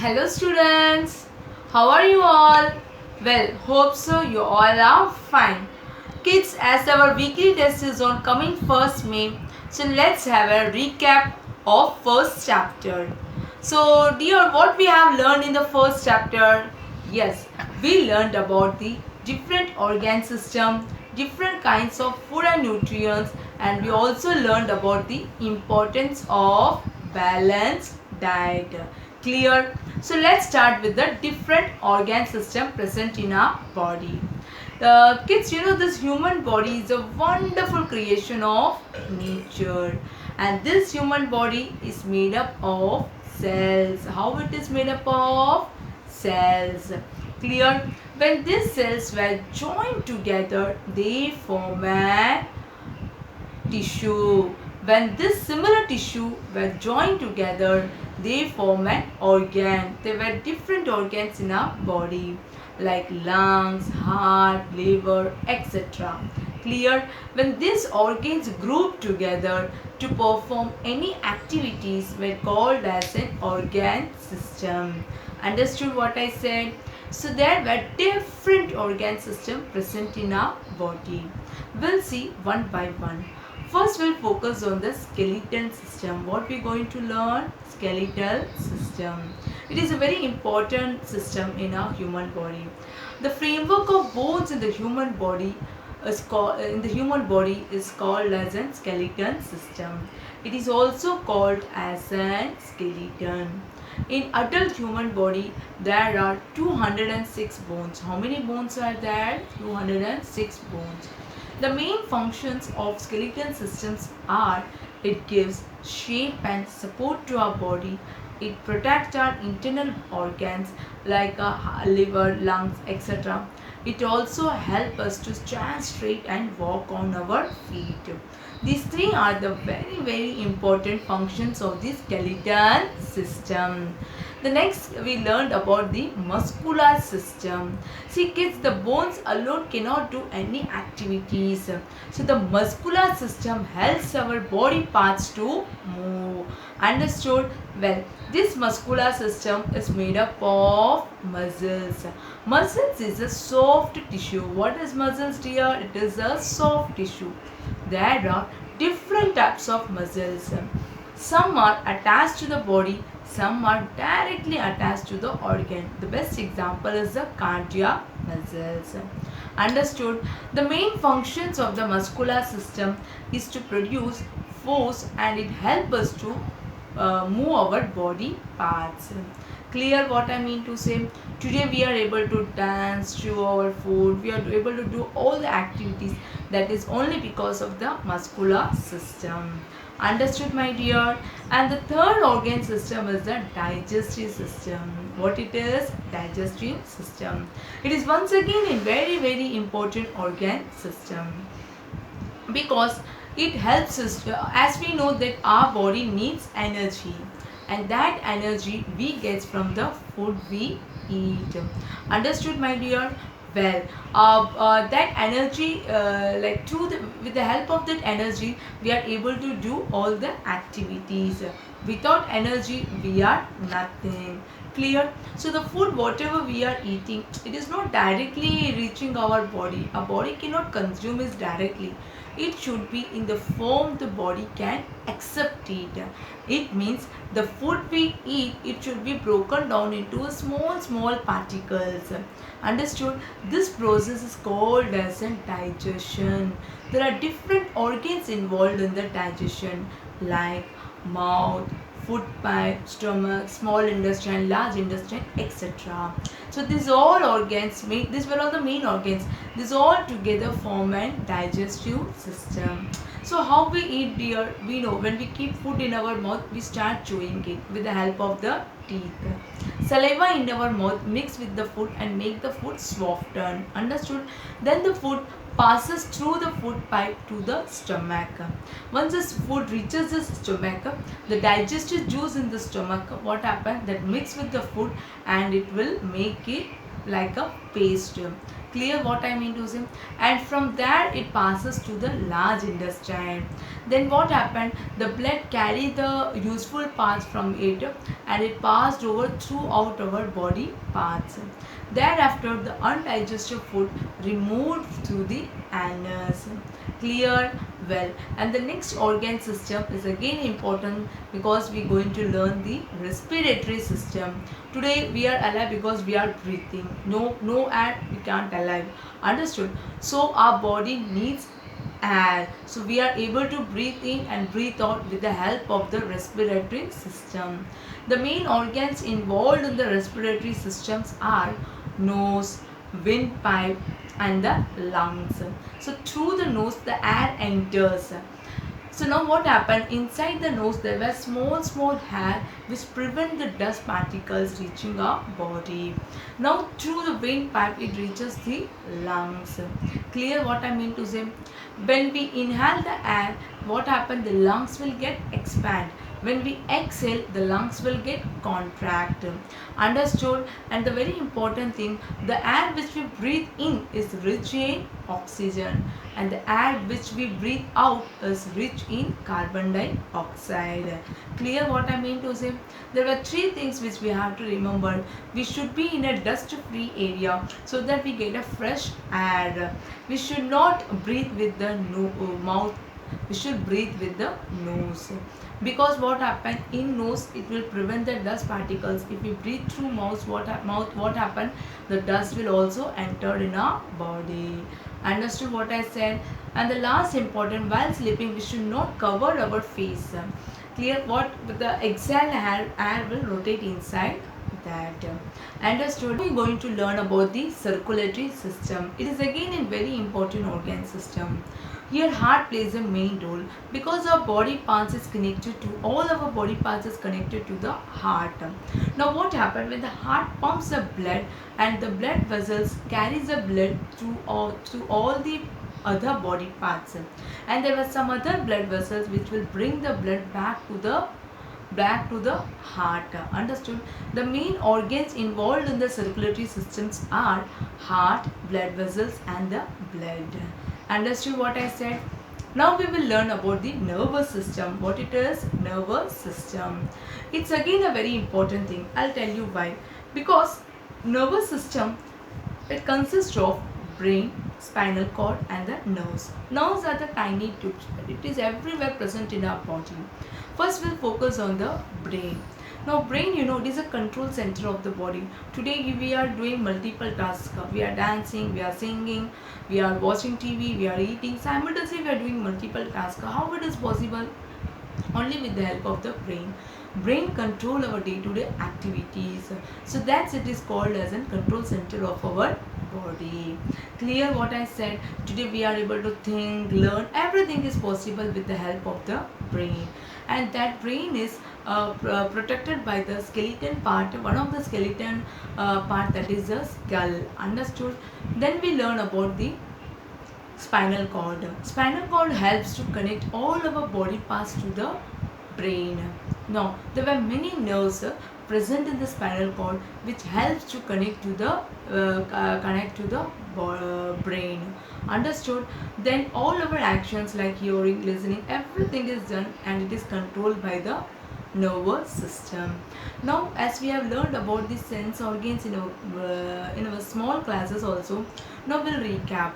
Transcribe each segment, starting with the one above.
Hello students, how are you all? Well, hope so you all are fine. Kids, as our weekly test is on coming 1st May, so let's have a recap of first chapter. So dear, what we have learned in the first chapter? Yes, we learned about the different organ system, different kinds of food and nutrients, and we also learned about the importance of balanced diet. Clear? So let's start with the different organ system present in our body. Kids, you know this human body is a wonderful creation of nature, and this human body is made up of cells. How it is made up of? Cells. Clear? When these cells were joined together, they form a tissue. When this similar tissue were joined together, they form an organ. There were different organs in our body like lungs, heart, liver, etc. Clear? When these organs group together to perform any activities were called as an organ system. Understood what I said? So there were different organ systems present in our body. We'll see one by one. First, we'll focus on the skeletal system. What we're going to learn? Skeletal system. It is a very important system in our human body. The framework of bones in the human body is called as a skeleton system. It is also called as a skeleton. In adult human body, there are 206 bones. How many bones are there? 206 bones. The main functions of skeletal systems are: it gives shape and support to our body, it protects our internal organs like liver, lungs, etc. It also helps us to stand straight and walk on our feet. These three are the very important functions of the skeletal system. The next we learned about the muscular system. See kids, the bones alone cannot do any activities. So the muscular system helps our body parts to move. Understood? Well, this muscular system is made up of muscles. Muscles is a soft tissue. What is muscles, dear? It is a soft tissue. There are different types of muscles. Some are attached to the body, some are directly attached to the organ. The best example is the cardiac muscles. Understood? The main functions of the muscular system is to produce force, and it helps us to move our body parts. Clear what I mean to say? Today we are able to dance, chew our food, we are able to do all the activities. That is only because of the muscular system. Understood, my dear? And the third organ system is the digestive system. What it is? Digestive system. It is once again a very important organ system, because it helps us as we know that our body needs energy, and that energy we get from the food we eat. Understood, my dear? Well, that energy, with the help of that energy, we are able to do all the activities. Without energy, we are nothing. Clear? So the food, whatever we are eating, it is not directly reaching our body. Our body cannot consume it directly. It should be in the form the body can accept it. It means the food we eat, it should be broken down into small particles. Understood? This process is called as a digestion. There are different organs involved in the digestion like mouth, food pipe, stomach, small intestine, large intestine, etc. So these all organs, these were all the main organs. These all together form a digestive system. So how we eat, dear? We know when we keep food in our mouth, we start chewing it with the help of the teeth. Saliva in our mouth mix with the food and make the food soften. Understood? Then the food passes through the food pipe to the stomach. Once this food reaches the stomach, the digestive juice in the stomach, what happens? That mix with the food and it will make it like a paste. Clear what I mean to say? And from there it passes to the large intestine. Then what happened? The blood carried the useful parts from it and it passed over throughout our body parts. Thereafter, the undigested food removed through the anus. Clear? Well, and the next organ system is again important because we are going to learn the respiratory system. Today we are alive because we are breathing. No air we can't alive. Understood? So our body needs air, so we are able to breathe in and breathe out with the help of the respiratory system. The main organs involved in the respiratory systems are nose, windpipe and the lungs. So through the nose the air enters. So now what happened? Inside the nose there were small hair which prevent the dust particles reaching our body. Now through the windpipe it reaches the lungs. Clear what I mean to say? When we inhale the air, what happened? The lungs will get expand. When we exhale, the lungs will get contract. Understood? And the very important thing, the air which we breathe in is rich in oxygen and the air which we breathe out is rich in carbon dioxide. Clear what I mean to say? There were three things which we have to remember. We should be in a dust free area so that we get a fresh air. We should not breathe with the mouth. We should breathe with the nose, because what happen in nose, it will prevent the dust particles. If we breathe through mouth, what happen? The dust will also enter in our body. Understood what I said? And the last important, while sleeping we should not cover our face. Clear? What the exhale air will rotate inside that. Understood? We are going to learn about the circulatory system. It is again a very important organ system. Here heart plays a main role because our body parts is connected to, all our body parts is connected to the heart. Now what happens when the heart pumps the blood and the blood vessels carries the blood through all the other body parts, and there were some other blood vessels which will bring the blood back to the heart. Understood? The main organs involved in the circulatory systems are heart, blood vessels and the blood. Understood what I said? Now we will learn about the nervous system. What it is? Nervous system. It's again a very important thing. I'll tell you why. Because nervous system, it consists of brain, spinal cord and the nerves. Nerves are the tiny tubes. It is everywhere present in our body. First we'll focus on the brain. Now brain, it is a control center of the body. Today we are doing multiple tasks. We are dancing, we are singing, we are watching TV, we are eating. Simultaneously we are doing multiple tasks. How it is possible? Only with the help of the brain. Brain control our day-to-day activities. So that's it is called as a control center of our body. Clear what I said? Today we are able to think, learn. Everything is possible with the help of the brain. And that brain is protected by the skeleton part, one of the skeleton part, that is the skull. Understood? Then we learn about the spinal cord. Spinal cord helps to connect all our body parts to the brain. Now there were many nerves present in the spinal cord which helps to connect to the brain. Understood? Then all our actions like hearing, listening, everything is done and it is controlled by the nervous system. Now as we have learned about the sense organs in our small classes also, now we'll recap.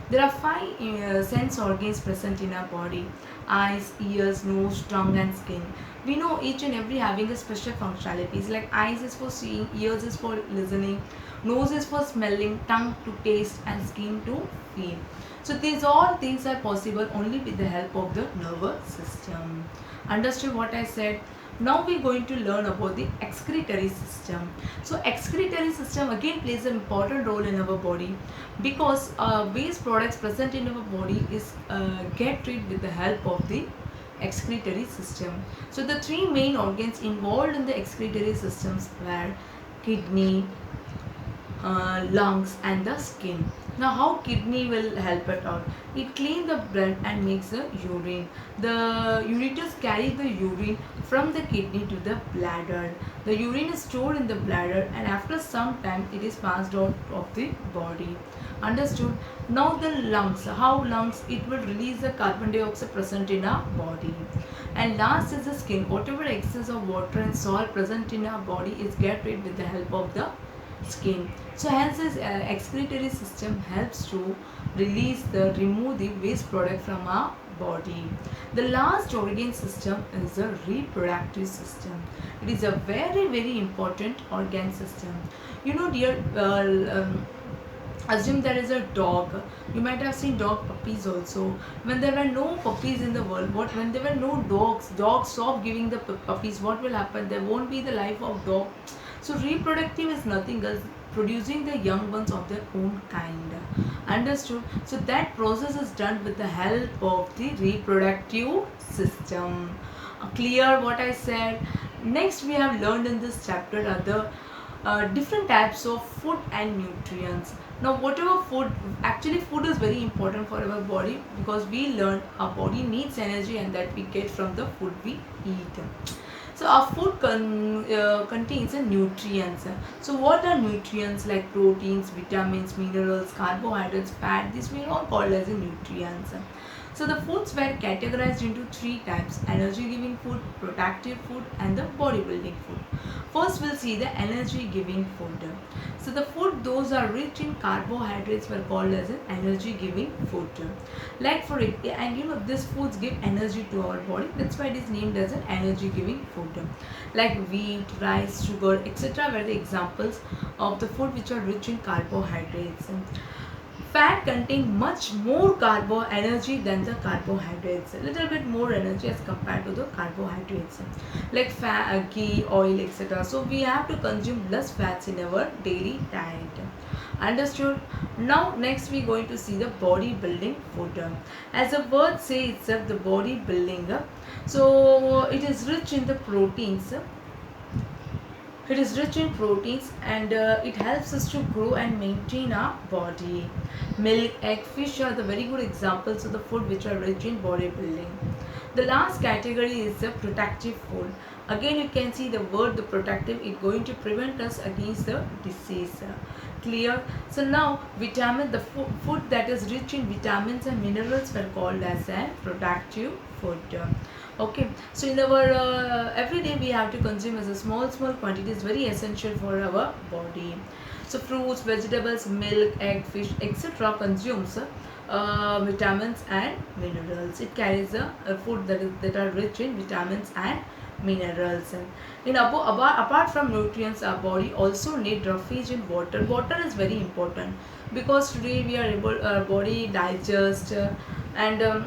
There are 5 sense organs present in our body: eyes, ears, nose, tongue and skin. We know each and every having a special functionalities, like eyes is for seeing, ears is for listening, nose is for smelling, tongue to taste and skin to feel. So these all things are possible only with the help of the nervous system. Understood what I said? Now we are going to learn about the excretory system. So excretory system again plays an important role in our body because waste products present in our body is get rid with the help of the excretory system. So the 3 main organs involved in the excretory systems were kidney, lungs and the skin. Now how kidney will help it out? It cleans the blood and makes the urine. The ureters carry the urine from the kidney to the bladder. The urine is stored in the bladder and after some time it is passed out of the body. Understood? Now the lungs. How lungs? It will release the carbon dioxide present in our body. And last is the skin. Whatever excess of water and salt present in our body is get rid with the help of the skin. So hence this excretory system helps to remove the waste product from our body. The last organ system is the reproductive system. It is a very important organ system. You know, dear, assume there is a dog. You might have seen dog puppies also. When there were no puppies in the world, when there were no dogs stop giving the puppies, what will happen? There won't be the life of dog. So reproductive is nothing else, producing the young ones of their own kind. Understood? So that process is done with the help of the reproductive system. Clear what I said? Next we have learned in this chapter are the different types of food and nutrients. Now whatever food, actually food is very important for our body, because we learn our body needs energy and that we get from the food we eat. So our food contains nutrients. So what are nutrients? Like proteins, vitamins, minerals, carbohydrates, fat. These we are all called as nutrients. So the foods were categorized into three types: energy giving food, protective food and the bodybuilding food. First we'll see the energy giving food. So the food those are rich in carbohydrates were called as an energy giving food. Like for it, and you know, these foods give energy to our body, that's why it is named as an energy giving food. Like wheat, rice, sugar, etc. were the examples of the food which are rich in carbohydrates. Fat contain much more energy than the carbohydrates, a little bit more energy as compared to the carbohydrates, like fat, ghee, oil, etc. So we have to consume less fats in our daily diet. Understood? Now next we are going to see the bodybuilding food. As the word says itself, the bodybuilding, so it is rich in the proteins. It is rich in proteins and it helps us to grow and maintain our body. Milk, egg, fish are the very good examples of the food which are rich in bodybuilding. The last category is the protective food. Again you can see the word the protective, it going to prevent us against the disease. Clear? So now the food that is rich in vitamins and minerals were called as a protective food. Okay, so in our every day we have to consume as a small quantity is very essential for our body. So fruits, vegetables, milk, egg, fish, etc. consumes vitamins and minerals. It carries a food that are rich in vitamins and minerals. Apart from nutrients, our body also need roughage in water. Water is very important because today we are able, our body digest and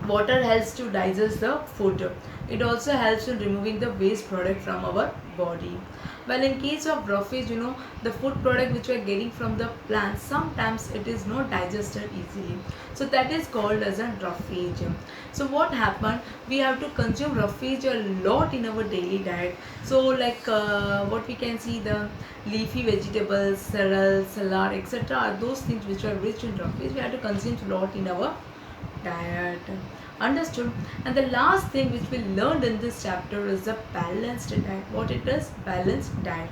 water helps to digest the food. It also helps in removing the waste product from our body. Well, in case of roughage, you know, the food product which we are getting from the plants, sometimes it is not digested easily. So that is called as a roughage. So what happened? We have to consume roughage a lot in our daily diet. So like what we can see, the leafy vegetables, cereal, salad, etc. are those things which are rich in roughage. We have to consume a lot in our diet. Understood? And the last thing which we learned in this chapter is the balanced diet. What it is? Balanced diet.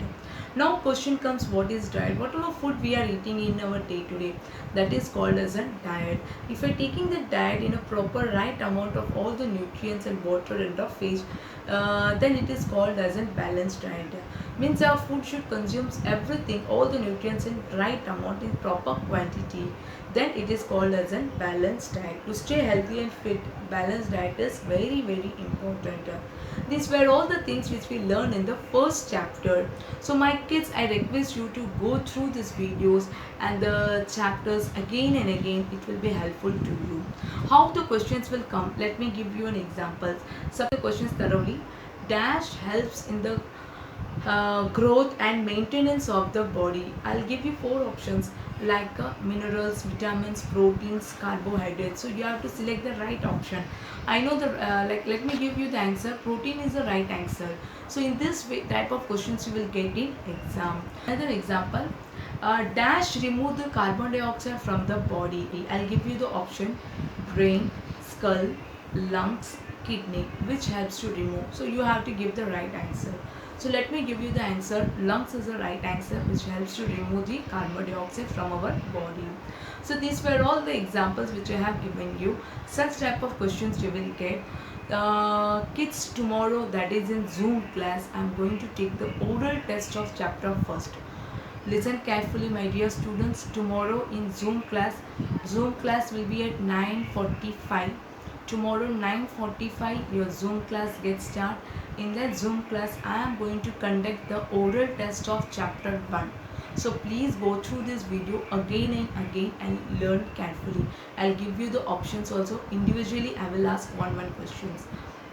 Now question comes, what is diet? Whatever food we are eating in our day to day, that is called as a diet. If we are taking the diet in a proper right amount of all the nutrients and water and of fish, then it is called as a balanced diet. Means our food should consume everything, all the nutrients in right amount, in proper quantity. Then it is called as a balanced diet. To stay healthy and fit, balanced diet is very important. These were all the things which we learned in the first chapter. So my kids, I request you to go through these videos and the chapters again and again. It will be helpful to you. How the questions will come, let me give you an example. Some of the questions thoroughly. Dash helps in the growth and maintenance of the body. I'll give you four options like minerals, vitamins, proteins, carbohydrates. So you have to select the right option. I know the let me give you the answer. Protein is the right answer. So in this way, type of questions you will get in exam. Another example. Dash remove the carbon dioxide from the body. I'll give you the option: brain, skull, lungs, kidney. Which helps to remove? So you have to give the right answer. So let me give you the answer. Lungs is the right answer, which helps to remove the carbon dioxide from our body. So these were all the examples which I have given you. Such type of questions you will get. Kids, tomorrow, that is in Zoom class, I am going to take the oral test of chapter first. Listen carefully, my dear students. Tomorrow in Zoom class will be at 9:45. Tomorrow 9:45 your Zoom class gets started. In that Zoom class, I am going to conduct the oral test of chapter 1. So please go through this video again and again and learn carefully. I'll give you the options also. Individually, I will ask one questions.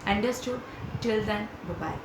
Understood? Till then, bye bye.